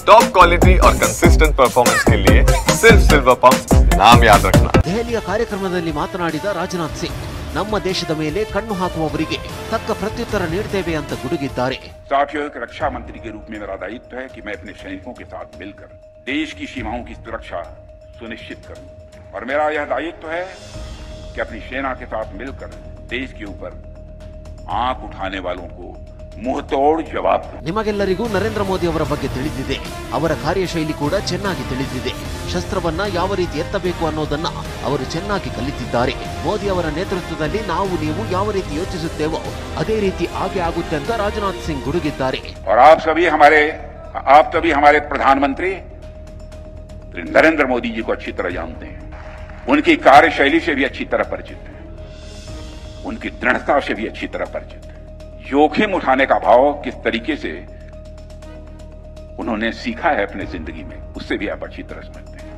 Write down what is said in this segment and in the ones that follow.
Top quality और consistent performance के लिए सिर्फ सिल्वर पंप नाम याद रखना। ದೆಹಲಿಯ ಕಾರ್ಯಕ್ರಮದಲ್ಲಿ ಮಾತನಾಡಿದ ರಾಜನಾಥ್ ಸಿಂಗ್ ನಮ್ಮ ದೇಶದ ಮೇಲೆ ಕಣ್ಣು ಹಾಕುವವರಿಗೆ ತಕ್ಕ ಪ್ರತ್ಯುತ್ತರ ನೀಡುತ್ತೇವೆ ಅಂತ ಗುಡುಗಿದ್ದಾರೆ। साथियों, एक रक्षा मंत्री के रूप में मेरा दायित्व है कि मैं अपने सैनिकों के साथ मिलकर देश की सीमाओं की सुरक्षा सुनिश्चित करूं और मेरा यह दायित्व है कि अपनी सेना के साथ मिलकर देश के ऊपर आंख उठाने वालों को मुंहतोड़ जवाब दूं। ನಿಮಗೆಲ್ಲರಿಗೂ ನರೇಂದ್ರ ಮೋದಿ ಅವರ ಬಗ್ಗೆ ತಿಳಿದಿದೆ, ಅವರ ಕಾರ್ಯಶೈಲಿ ಕೂಡ ಚೆನ್ನಾಗಿ ತಿಳಿದಿದೆ। ಶಸ್ತ್ರವನ್ನ ಯಾವ ರೀತಿ ಎತ್ತಬೇಕು ಅನ್ನೋದನ್ನ ಅವರು ಚೆನ್ನಾಗಿ ಕಲಿತಿದ್ದಾರೆ। ಮೋದಿ ಅವರ ನೇತೃತ್ವದಲ್ಲಿ ನಾವು ನೀವು ಯಾವ ರೀತಿ ಯೋಚಿಸುತ್ತೇವೋ ಅದೇ ರೀತಿ ಆगे ಆಗುತ್ತೆ ಅಂತ ರಾಜನಾಥ್ ಸಿಂಗ್ ಗುಡುಗಿದ್ದಾರೆ। और आप सभी हमारे प्रधानमंत्री नरेंद्र मोदी जी को अच्छी तरह जानते हैं, उनकी कार्यशैली से भी अच्छी तरह परिचित हैं, उनकी दृढ़ता से भी अच्छी तरह परिचित है। जोखिम उठाने का भाव किस तरीके से उन्होंने सीखा है अपने जिंदगी में, उससे भी आप अच्छी तरह समझते हैं।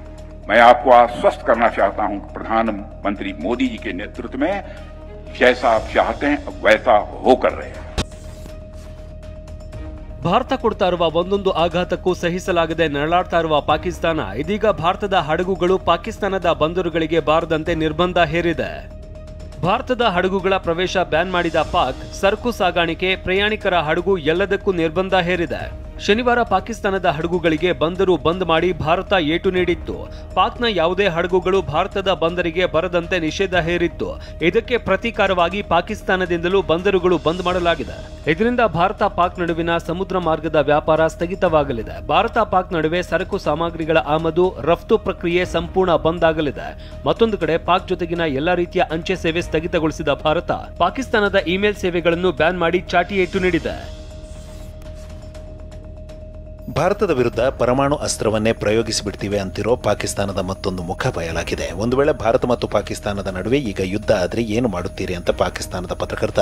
मैं आपको आश्वस्त करना चाहता हूं कि प्रधानमंत्री मोदी जी के नेतृत्व में जैसा आप चाहते हैं वैसा होकर रहे हैं। ಭಾರತ ಕೊಡ್ತಾ ಇರುವ ಒಂದೊಂದು ಆಘಾತಕ್ಕೂ ಸಹಿಸಲಾಗದೆ ನರಳಾಡ್ತಾ ಇರುವ ಪಾಕಿಸ್ತಾನ ಇದೀಗ ಭಾರತದ ಹಡಗುಗಳು ಪಾಕಿಸ್ತಾನದ ಬಂದರುಗಳಿಗೆ ಬಾರದಂತೆ ನಿರ್ಬಂಧ ಹೇರಿದೆ। ಭಾರತದ ಹಡಗುಗಳ ಪ್ರವೇಶ ಬ್ಯಾನ್ ಮಾಡಿದ ಪಾಕ್ ಸರಕು ಸಾಗಾಣಿಕೆ, ಪ್ರಯಾಣಿಕರ ಹಡಗು ಎಲ್ಲದಕ್ಕೂ ನಿರ್ಬಂಧ ಹೇರಿದೆ। ಶನಿವಾರ ಪಾಕಿಸ್ತಾನದ ಹಡಗುಗಳಿಗೆ ಬಂದರು ಬಂದ್ ಮಾಡಿ ಭಾರತ ಏಟು ನೀಡಿತ್ತು। ಪಾಕ್ನ ಯಾವುದೇ ಹಡಗುಗಳು ಭಾರತದ ಬಂದರಿಗೆ ಬರದಂತೆ ನಿಷೇಧ ಹೇರಿತ್ತು। ಇದಕ್ಕೆ ಪ್ರತೀಕಾರವಾಗಿ ಪಾಕಿಸ್ತಾನದಿಂದಲೂ ಬಂದರುಗಳು ಬಂದ್ ಮಾಡಲಾಗಿದೆ। ಇದರಿಂದ ಭಾರತ ಪಾಕ್ ನಡುವಿನ ಸಮುದ್ರ ಮಾರ್ಗದ ವ್ಯಾಪಾರ ಸ್ಥಗಿತವಾಗಲಿದೆ। ಭಾರತ ಪಾಕ್ ನಡುವೆ ಸರಕು ಸಾಮಗ್ರಿಗಳ ಆಮದು ರಫ್ತು ಪ್ರಕ್ರಿಯೆ ಸಂಪೂರ್ಣ ಬಂದ್ ಆಗಲಿದೆ। ಮತ್ತೊಂದು ಕಡೆ ಪಾಕ್ ಜೊತೆಗಿನ ಎಲ್ಲಾ ರೀತಿಯ ಅಂಚೆ ಸೇವೆ ಸ್ಥಗಿತಗೊಳಿಸಿದ ಭಾರತ ಪಾಕಿಸ್ತಾನದ ಇಮೇಲ್ ಸೇವೆಗಳನ್ನು ಬ್ಯಾನ್ ಮಾಡಿ ಚಾಟಿ ಏಟು ನೀಡಿದೆ। ಭಾರತದ ವಿರುದ್ಧ ಪರಮಾಣು ಅಸ್ತ್ರವನ್ನೇ ಪ್ರಯೋಗಿಸಿಬಿಡ್ತೀವಿ ಅಂತಿರೋ ಪಾಕಿಸ್ತಾನದ ಮತ್ತೊಂದು ಮುಖ ಬಯಲಾಗಿದೆ। ಒಂದು ವೇಳೆ ಭಾರತ ಮತ್ತು ಪಾಕಿಸ್ತಾನದ ನಡುವೆ ಈಗ ಯುದ್ಧ ಆದರೆ ಏನು ಮಾಡುತ್ತೀರಿ ಅಂತ ಪಾಕಿಸ್ತಾನದ ಪತ್ರಕರ್ತ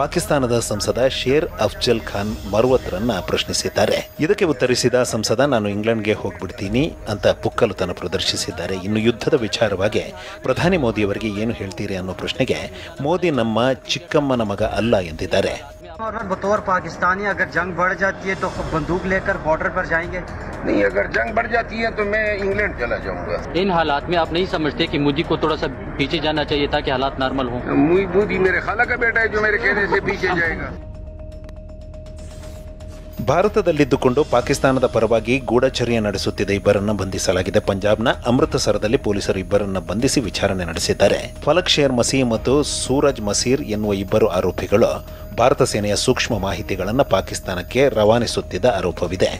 ಪಾಕಿಸ್ತಾನದ ಸಂಸದ ಶೇರ್ ಅಫ್ಜಲ್ ಖಾನ್ ಮರ್ವತ್ರನ್ನ ಪ್ರಶ್ನಿಸಿದ್ದಾರೆ। ಇದಕ್ಕೆ ಉತ್ತರಿಸಿದ ಸಂಸದ, ನಾನು ಇಂಗ್ಲೆಂಡ್ಗೆ ಹೋಗ್ಬಿಡ್ತೀನಿ ಅಂತ ಪುಕ್ಕಲುತನ ಪ್ರದರ್ಶಿಸಿದ್ದಾರೆ। ಇನ್ನು ಯುದ್ಧದ ವಿಚಾರವಾಗಿ ಪ್ರಧಾನಿ ಮೋದಿಯವರಿಗೆ ಏನು ಹೇಳ್ತೀರಿ ಅನ್ನೋ ಪ್ರಶ್ನೆಗೆ ಮೋದಿ ನಮ್ಮ ಚಿಕ್ಕಮ್ಮನ ಮಗ ಅಲ್ಲ ಎಂದಿದ್ದಾರೆ। और बतौर पाकिस्तानी अगर जंग बढ़ जाती है तो बंदूक लेकर बॉर्डर पर जाएंगे? नहीं, अगर जंग बढ़ जाती है तो मैं इंग्लैंड चला जाऊंगा। इन हालात में आप नहीं समझते कि मोदी को थोड़ा सा पीछे जाना चाहिए ताकि हालात नॉर्मल हों? मोदी मेरे खाला का बेटा है जो मेरे कहने से पीछे जाएगा। ಭಾರತದಲ್ಲಿದ್ದುಕೊಂಡು ಪಾಕಿಸ್ತಾನದ ಪರವಾಗಿ ಗೂಢಚರ್ಯೆ ನಡೆಸುತ್ತಿದ್ದ ಇಬ್ಬರನ್ನ ಬಂಧಿಸಲಾಗಿದೆ। ಪಂಜಾಬ್ನ ಅಮೃತಸರದಲ್ಲಿ ಪೊಲೀಸರು ಇಬ್ಬರನ್ನ ಬಂಧಿಸಿ ವಿಚಾರಣೆ ನಡೆಸಿದ್ದಾರೆ। ಫಲಕ್ ಶೇರ್ ಮಸೀರ್ ಮತ್ತು ಸೂರಜ್ ಮಸೀರ್ ಎನ್ನುವ ಇಬ್ಬರು ಆರೋಪಿಗಳು ಭಾರತ ಸೇನೆಯ ಸೂಕ್ಷ್ಮ ಮಾಹಿತಿಗಳನ್ನು ಪಾಕಿಸ್ತಾನಕ್ಕೆ ರವಾನಿಸುತ್ತಿದ್ದ ಆರೋಪವಿದೆ।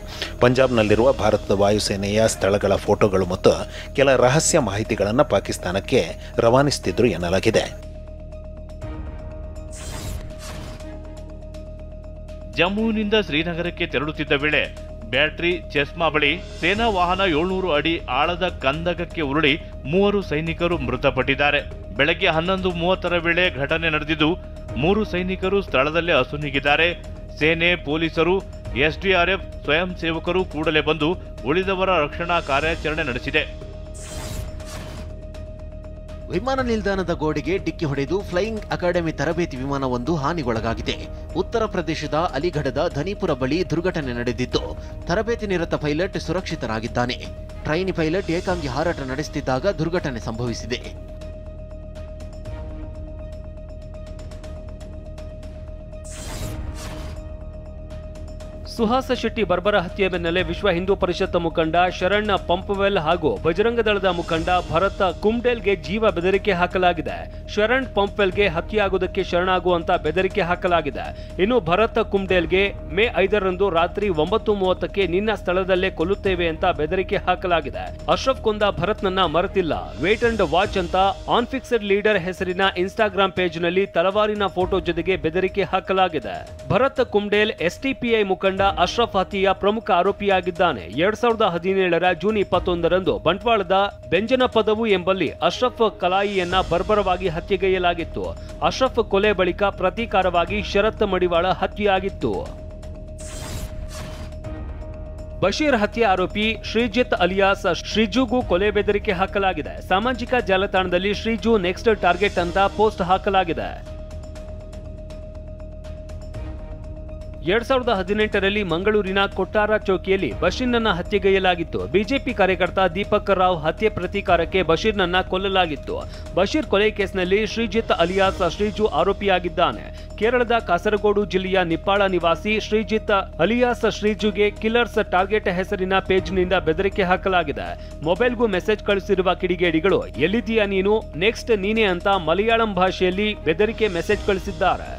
ಪಂಜಾಬ್ನಲ್ಲಿರುವ ಭಾರತದ ವಾಯುಸೇನೆಯ ಸ್ಥಳಗಳ ಫೋಟೋಗಳು ಮತ್ತು ಕೆಲ ರಹಸ್ಯ ಮಾಹಿತಿಗಳನ್ನು ಪಾಕಿಸ್ತಾನಕ್ಕೆ ರವಾನಿಸುತ್ತಿದ್ದರು ಎನ್ನಲಾಗಿದೆ। ಜಮ್ಮುವಿನಿಂದ ಶ್ರೀನಗರಕ್ಕೆ ತೆರಳುತ್ತಿದ್ದ ವೇಳೆ ಬ್ಯಾಟರಿ ಚೆಸ್ಮಾ ಬಳಿ ಸೇನಾ ವಾಹನ 700 ಅಡಿ ಆಳದ ಕಂದಕಕ್ಕೆ ಉರುಳಿ 3 ಸೈನಿಕರು ಮೃತಪಟ್ಟಿದ್ದಾರೆ। ಬೆಳಗ್ಗೆ 11:30 ವೇಳೆ ಘಟನೆ ನಡೆದಿದ್ದು 3 ಸೈನಿಕರು ಸ್ಥಳದಲ್ಲೇ ಅಸುನೀಗಿದ್ದಾರೆ। ಸೇನೆ, ಪೊಲೀಸರು, ಎಸ್ಡಿಆರ್ಎಫ್ ಸ್ವಯಂ ಸೇವಕರು ಕೂಡಲೇ ಬಂದು ಉಳಿದವರ ರಕ್ಷಣಾ ಕಾರ್ಯಾಚರಣೆ ನಡೆಸಿದೆ। ವಿಮಾನ ನಿಲ್ದಾಣದ ಗೋಡೆಗೆ ಡಿಕ್ಕಿ ಹೊಡೆದು ಫ್ಲೈಯಿಂಗ್ ಅಕಾಡೆಮಿ ತರಬೇತಿ ವಿಮಾನವೊಂದು ಹಾನಿಗೊಳಗಾಗಿದೆ। ಉತ್ತರ ಪ್ರದೇಶದ ಅಲಿಗಢದ ಧನಿಪುರ ಬಳಿ ದುರ್ಘಟನೆ ನಡೆದಿದ್ದು ತರಬೇತಿ ನಿರತ ಪೈಲಟ್ ಸುರಕ್ಷಿತರಾಗಿದ್ದಾನೆ। ಟ್ರೈನಿ ಪೈಲಟ್ ಏಕಾಂಗಿ ಹಾರಾಟ ನಡೆಸುತ್ತಿದ್ದಾಗ ದುರ್ಘಟನೆ ಸಂಭವಿಸಿದೆ। ಸುಹಾಸ ಶೆಟ್ಟಿ ಬರ್ಬರ ಹತ್ಯೆ ಬೆನ್ನಲ್ಲೇ ವಿಶ್ವ ಹಿಂದೂ ಪರಿಷತ್ ಮುಖಂಡ ಶರಣ್ ಪಂಪವೆಲ್ ಹಾಗೂ ಬಜರಂಗ ದಳದ ಮುಖಂಡ ಭರತ್ ಕುಮ್ಡೆಲ್ಗೆ ಜೀವ ಬೆದರಿಕೆ ಹಾಕಲಾಗಿದೆ। ಶರಣ್ ಪಂಪವೆಲ್ಗೆ ಹತ್ಯೆಯಾಗುವುದಕ್ಕೆ ಶರಣಾಗುವಂತ ಬೆದರಿಕೆ ಹಾಕಲಾಗಿದೆ। ಇನ್ನು ಭರತ್ ಕುಮ್ಡೆಲ್ಗೆ ಮೇ 5ರಂದು ರಾತ್ರಿ 9:30ಕ್ಕೆ ನಿನ್ನ ಸ್ಥಳದಲ್ಲೇ ಕೊಲ್ಲುತ್ತೇವೆ ಅಂತ ಬೆದರಿಕೆ ಹಾಕಲಾಗಿದೆ। ಅಶ್ರಫ್ ಕೊಂದ ಭರತ್ನನ್ನ ಮರೆತಿಲ್ಲ, ವೇಟ್ ಅಂಡ್ ವಾಚ್ ಅಂತ ಆನ್ಫಿಕ್ಸೆಡ್ ಲೀಡರ್ ಹೆಸರಿನ ಇನ್ಸ್ಟಾಗ್ರಾಂ ಪೇಜ್ನಲ್ಲಿ ತಲವಾರಿನ ಫೋಟೋ ಜೊತೆಗೆ ಬೆದರಿಕೆ ಹಾಕಲಾಗಿದೆ। ಭರತ್ ಕುಮ್ಡೆಲ್ ಎಸ್ಟಿಪಿಐ ಮುಖಂಡ ಅಶ್ರಫ್ ಹತ್ಯೆಯ ಪ್ರಮುಖ ಆರೋಪಿಯಾಗಿದ್ದಾನೆ। 2017ರ ಜೂನ್ 21ರಂದು ಬಂಟ್ವಾಳದ ಬೆಂಜನಪದವು ಎಂಬಲ್ಲಿ ಅಶ್ರಫ್ ಕಲಾಯಿಯನ್ನ ಬರ್ಬರವಾಗಿ ಹತ್ಯೆಗೈಯಲಾಗಿತ್ತು। ಅಶ್ರಫ್ ಕೊಲೆ ಬಳಿಕ ಪ್ರತೀಕಾರವಾಗಿ ಶರತ್ ಮಡಿವಾಳ ಹತ್ಯೆಯಾಗಿತ್ತು। ಬಶೀರ್ ಹತ್ಯೆ ಆರೋಪಿ ಶ್ರೀಜಿತ್ ಅಲಿಯಾಸ್ ಶ್ರೀಜುಗೂ ಕೊಲೆ ಬೆದರಿಕೆ ಹಾಕಲಾಗಿದೆ। ಸಾಮಾಜಿಕ ಜಾಲತಾಣದಲ್ಲಿ ಶ್ರೀಜು ನೆಕ್ಸ್ಟ್ ಟಾರ್ಗೆಟ್ ಅಂತ ಪೋಸ್ಟ್ ಹಾಕಲಾಗಿದೆ। 2018ರಲ್ಲಿ ಮಂಗಳೂರಿನ ಕೊಟ್ಟಾರ ಚೌಕಿಯಲ್ಲಿ ಬಶೀರ್ನನ್ನ ಹತ್ಯೆಗೈಯಲಾಗಿತ್ತು. ಬಿಜೆಪಿ ಕಾರ್ಯಕರ್ತ ದೀಪಕ್ ರಾವ್ ಹತ್ಯೆ ಪ್ರತೀಕಾರಕ್ಕೆ ಬಶೀರ್ನನ್ನ ಕೊಲ್ಲಲಾಗಿತ್ತು. ಬಶೀರ್ ಕೊಲೆ ಕೇಸ್ನಲ್ಲಿ ಶ್ರೀಜಿತ್ ಅಲಿಯಾಸ್ ಶ್ರೀಜು ಆರೋಪಿಯಾಗಿದ್ದಾನೆ. ಕೇರಳದ ಕಾಸರಗೋಡು ಜಿಲ್ಲೆಯ ನಿಪ್ಪಾಳ ನಿವಾಸಿ ಶ್ರೀಜಿತ್ ಅಲಿಯಾಸ್ ಶ್ರೀಜುಗೆ ಕಿಲ್ಲರ್ಸ್ ಟಾರ್ಗೆಟ್ ಹೆಸರಿನ ಪೇಜ್ನಿಂದ ಬೆದರಿಕೆ ಹಾಕಲಾಗಿದೆ. ಮೊಬೈಲ್ಗೂ ಮೆಸೇಜ್ ಕಳಿಸಿರುವ ಕಿಡಿಗೇಡಿಗಳು ಎಲ್ಲಿದ್ದೀಯಾ ನೀನು, ನೆಕ್ಸ್ಟ್ ನೀನೇ ಅಂತ ಮಲಯಾಳಂ ಭಾಷೆಯಲ್ಲಿ ಬೆದರಿಕೆ ಮೆಸೇಜ್ ಕಳಿಸಿದ್ದಾರೆ.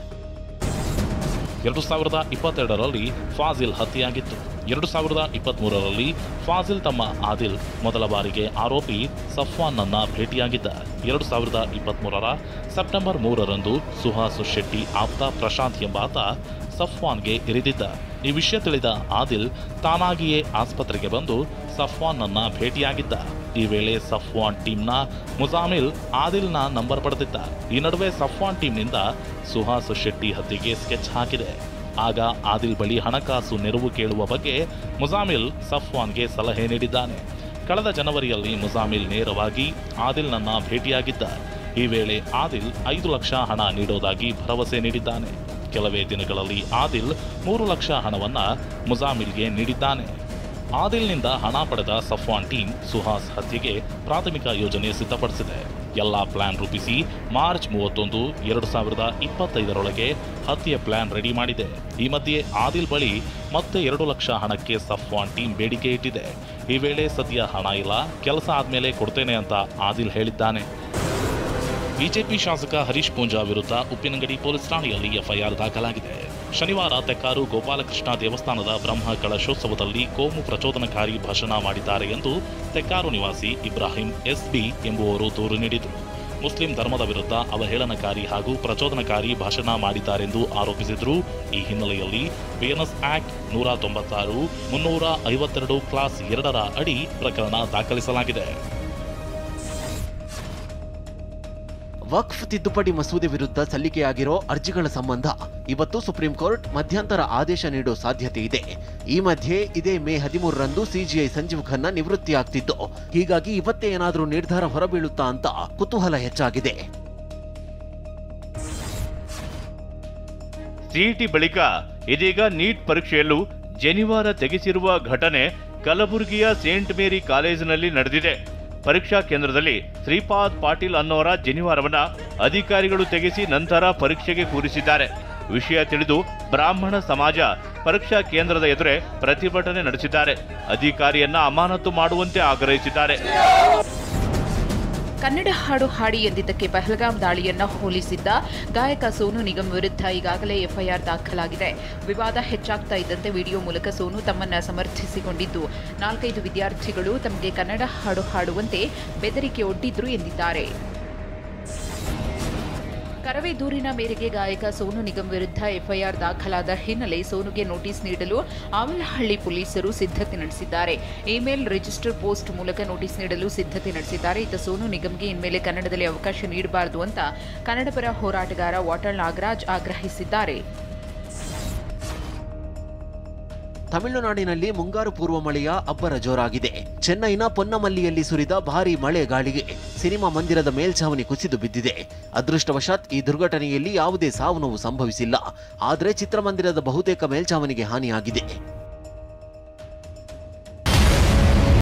2022ರಲ್ಲಿ ಫಾಜಿಲ್ ಹತ್ಯೆಯಾಗಿತ್ತು. 2023ರಲ್ಲಿ ಫಾಜಿಲ್ ತಮ್ಮ ಆದಿಲ್ ಮೊದಲ ಬಾರಿಗೆ ಆರೋಪಿ ಸಫ್ವಾನ್ನನ್ನ ಭೇಟಿಯಾಗಿದ್ದ. 2023ರ ಸೆಪ್ಟೆಂಬರ್ 3ರಂದು ಸುಹಾಸ್ ಶೆಟ್ಟಿ ಆಪ್ತ ಪ್ರಶಾಂತ್ ಎಂಬಾತ ಸಫ್ವಾನ್ಗೆ ಇರಿದಿದ್ದ. ಈ ವಿಷಯ ತಿಳಿದ ಆದಿಲ್ ತಾನಾಗಿಯೇ ಆಸ್ಪತ್ರೆಗೆ ಬಂದು ಸಫ್ವಾನ್ನನ್ನ ಭೇಟಿಯಾಗಿದ್ದ. ಈ ವೇಳೆ ಸಫ್ವಾನ್ ಟೀಮ್ನ ಮುಜಾಮಿಲ್ ಆದಿಲ್ನ ನಂಬರ್ ಪಡೆದಿದ್ದ. ಈ ನಡುವೆ ಸಫ್ವಾನ್ ಟೀಮ್ನಿಂದ ಸುಹಾಸ್ ಶೆಟ್ಟಿ ಹತ್ಯೆಗೆ ಸ್ಕೆಚ್ ಹಾಕಿದೆ. ಆಗ ಆದಿಲ್ ಬಳಿ ಹಣಕಾಸು ನೆರವು ಕೇಳುವ ಬಗ್ಗೆ ಮುಜಾಮಿಲ್ ಸಫ್ವಾನ್ಗೆ ಸಲಹೆ ನೀಡಿದ್ದಾನೆ. ಕಳೆದ ಜನವರಿಯಲ್ಲಿ ಮುಜಾಮಿಲ್ ನೇರವಾಗಿ ಆದಿಲ್ನನ್ನ ಭೇಟಿಯಾಗಿದ್ದ. ಈ ವೇಳೆ ಆದಿಲ್ 5 ಲಕ್ಷ ಹಣ ನೀಡೋದಾಗಿ ಭರವಸೆ ನೀಡಿದ್ದಾನೆ. ಕೆಲವೇ ದಿನಗಳಲ್ಲಿ ಆದಿಲ್ 3 ಲಕ್ಷ ಹಣವನ್ನ ಮುಜಾಮಿಲ್ಗೆ ನೀಡಿದ್ದಾನೆ. ಆದಿಲ್ನಿಂದ ಹಣ ಪಡೆದ ಸಫ್ವಾನ್ ಟೀಮ್ ಸುಹಾಸ್ ಹತ್ಯೆಗೆ ಪ್ರಾಥಮಿಕ ಯೋಜನೆ ಸಿದ್ಧಪಡಿಸಿದೆ. ಎಲ್ಲ ಪ್ಲಾನ್ ರೂಪಿಸಿ ಮಾರ್ಚ್ 31, 2025ರೊಳಗೆ ಹತ್ಯೆ ಪ್ಲಾನ್ ರೆಡಿ ಮಾಡಿದೆ. ಈ ಮಧ್ಯೆ ಆದಿಲ್ ಬಳಿ ಮತ್ತೆ 2 ಲಕ್ಷ ಹಣಕ್ಕೆ ಸಫ್ವಾನ್ ಟೀಮ್ ಬೇಡಿಕೆ ಇಟ್ಟಿದೆ. ಈ ವೇಳೆ ಸದ್ಯ ಹಣ ಇಲ್ಲ, ಕೆಲಸ ಆದ್ಮೇಲೆ ಕೊಡ್ತೇನೆ ಅಂತ ಆದಿಲ್ ಹೇಳಿದ್ದಾನೆ. ಬಿಜೆಪಿ ಶಾಸಕ ಹರೀಶ್ ಪೂಂಜಾ ವಿರುದ್ಧ ಉಪ್ಪಿನಂಗಡಿ ಪೊಲೀಸ್ ಠಾಣೆಯಲ್ಲಿ ಎಫ್ಐಆರ್ ದಾಖಲಾಗಿದೆ. ಶನಿವಾರ ತೆಕ್ಕಾರು ಗೋಪಾಲಕೃಷ್ಣ ದೇವಸ್ಥಾನದ ಬ್ರಹ್ಮ ಕಳಶೋತ್ಸವದಲ್ಲಿ ಕೋಮು ಪ್ರಚೋದನಕಾರಿ ಭಾಷಣ ಮಾಡಿದ್ದಾರೆ ಎಂದು ತೆಕ್ಕಾರು ನಿವಾಸಿ ಇಬ್ರಾಹಿಂ SB ಎಂಬುವರು ದೂರು ನೀಡಿದರು. ಮುಸ್ಲಿಂ ಧರ್ಮದ ವಿರುದ್ಧ ಅವಹೇಳನಕಾರಿ ಹಾಗೂ ಪ್ರಚೋದನಕಾರಿ ಭಾಷಣ ಮಾಡಿದ್ದಾರೆಂದು ಆರೋಪಿಸಿದರು. ಈ ಹಿನ್ನೆಲೆಯಲ್ಲಿ ಬಿಎನ್ಎಸ್ ಆಕ್ಟ್ 196, 352 ಕ್ಲಾಸ್ 2ರ ಅಡಿ ಪ್ರಕರಣ ದಾಖಲಿಸಲಾಗಿದೆ. ವಕ್ಫ್ ತಿದ್ದುಪಡಿ ಮಸೂದೆ ವಿರುದ್ಧ ಸಲ್ಲಿಕೆಯಾಗಿರೋ ಅರ್ಜಿಗಳ ಸಂಬಂಧ ಇವತ್ತು ಸುಪ್ರೀಂ ಕೋರ್ಟ್ ಮಧ್ಯಂತರ ಆದೇಶ ನೀಡೋ ಸಾಧ್ಯತೆ ಇದೆ. ಈ ಮಧ್ಯೆ ಇದೇ ಮೇ 13ರಂದು ಸಿಜಿಐ ಸಂಜೀವ್ ಖನ್ನಾ ನಿವೃತ್ತಿಯಾಗ್ತಿದ್ದು, ಹೀಗಾಗಿ ಇವತ್ತೇ ಏನಾದರೂ ನಿರ್ಧಾರ ಹೊರಬೀಳುತ್ತಾ ಅಂತ ಕುತೂಹಲ ಹೆಚ್ಚಾಗಿದೆ. ಸಿಇಟಿ ಬಳಿಕ ಇದೀಗ ನೀಟ್ ಪರೀಕ್ಷೆಯಲ್ಲೂ ಜನಿವಾರ ತೆಗೆಸಿರುವ ಘಟನೆ ಕಲಬುರಗಿಯ ಸೇಂಟ್ ಮೇರಿ ಕಾಲೇಜಿನಲ್ಲಿ ನಡೆದಿದೆ. ಪರೀಕ್ಷಾ ಕೇಂದ್ರದಲ್ಲಿ ಶ್ರೀಪಾದ್ ಪಾಟೀಲ್ ಅನ್ನೋರ ಜನಿವಾರವನ್ನ ಅಧಿಕಾರಿಗಳು ತೆಗೆಸಿ ನಂತರ ಪರೀಕ್ಷೆಗೆ ಕೂರಿಸಿದ್ದಾರೆ. ವಿಷಯ ತಿಳಿದು ಬ್ರಾಹ್ಮಣ ಸಮಾಜ ಪರೀಕ್ಷಾ ಕೇಂದ್ರದ ಎದುರೇ ಪ್ರತಿಭಟನೆ ನಡೆಸಿದ್ದಾರೆ. ಅಧಿಕಾರಿಯನ್ನ ಅಮಾನತು ಮಾಡುವಂತೆ ಆಗ್ರಹಿಸಿದ್ದಾರೆ. ಕನ್ನಡ ಹಾಡು ಹಾಡಿ ಎಂದಿದ್ದಕ್ಕೆ ಪಹಲ್ಗಾಮ್ ದಾಳಿಯನ್ನ ಹೋಲಿಸಿದ್ದ ಗಾಯಕ ಸೋನು ನಿಗಮ್ ವಿರುದ್ಧ ಈಗಾಗಲೇ ಎಫ್ಐಆರ್ ದಾಖಲಾಗಿದೆ. ವಿವಾದ ಹೆಚ್ಚಾಗ್ತಾ ಇದ್ದಂತೆ ವಿಡಿಯೋ ಮೂಲಕ ಸೋನು ತಮ್ಮನ್ನ ಸಮರ್ಥಿಸಿಕೊಂಡಿದ್ದು, 4-5 ವಿದ್ಯಾರ್ಥಿಗಳು ತಮಗೆ ಕನ್ನಡ ಹಾಡು ಹಾಡುವಂತೆ ಬೆದರಿಕೆ ಒಡ್ಡಿದ್ರು ಎಂದಿದ್ದಾರೆ. ಕರವೇ ದೂರಿನ ಮೇರೆಗೆ ಗಾಯಕ ಸೋನು ನಿಗಮ್ ವಿರುದ್ಧ ಎಫ್ಐಆರ್ ದಾಖಲಾದ ಹಿನ್ನೆಲೆ ಸೋನುಗೆ ನೋಟಿಸ್ ನೀಡಲು ಆವಲಹಳ್ಳಿ ಪೊಲೀಸರು ಸಿದ್ಧತೆ ನಡೆಸಿದ್ದಾರೆ. ಇಮೇಲ್ ರಿಜಿಸ್ಟರ್ ಪೋಸ್ಟ್ ಮೂಲಕ ನೋಟಿಸ್ ನೀಡಲು ಸಿದ್ಧತೆ ನಡೆಸಿದ್ದಾರೆ. ಇತ್ತ ಸೋನು ನಿಗಮ್ಗೆ ಇನ್ಮೇಲೆ ಕನ್ನಡದಲ್ಲಿ ಅವಕಾಶ ನೀಡಬಾರದು ಅಂತ ಕನ್ನಡಪರ ಹೋರಾಟಗಾರ ವಾಟಾಳ್ ನಾಗರಾಜ್ ಆಗ್ರಹಿಸಿದ್ದಾರೆ. ತಮಿಳುನಾಡಿನಲ್ಲಿ ಮುಂಗಾರು ಪೂರ್ವ ಮಳೆಯ ಅಬ್ಬರ ಜೋರಾಗಿದೆ. ಚೆನ್ನೈನ ಪೊನ್ನಮಲ್ಲಿಯಲ್ಲಿ ಸುರಿದ ಭಾರೀ ಮಳೆ ಗಾಳಿಗೆ ಸಿನಿಮಾ ಮಂದಿರದ ಮೇಲ್ಛಾವಣಿ ಕುಸಿದು ಬಿದ್ದಿದೆ. ಅದೃಷ್ಟವಶಾತ್ ಈ ದುರ್ಘಟನೆಯಲ್ಲಿ ಯಾವುದೇ ಸಾವು ನೋವು ಸಂಭವಿಸಿಲ್ಲ. ಆದರೆ ಚಿತ್ರಮಂದಿರದ ಬಹುತೇಕ ಮೇಲ್ಛಾವಣಿಗೆ ಹಾನಿಯಾಗಿದೆ.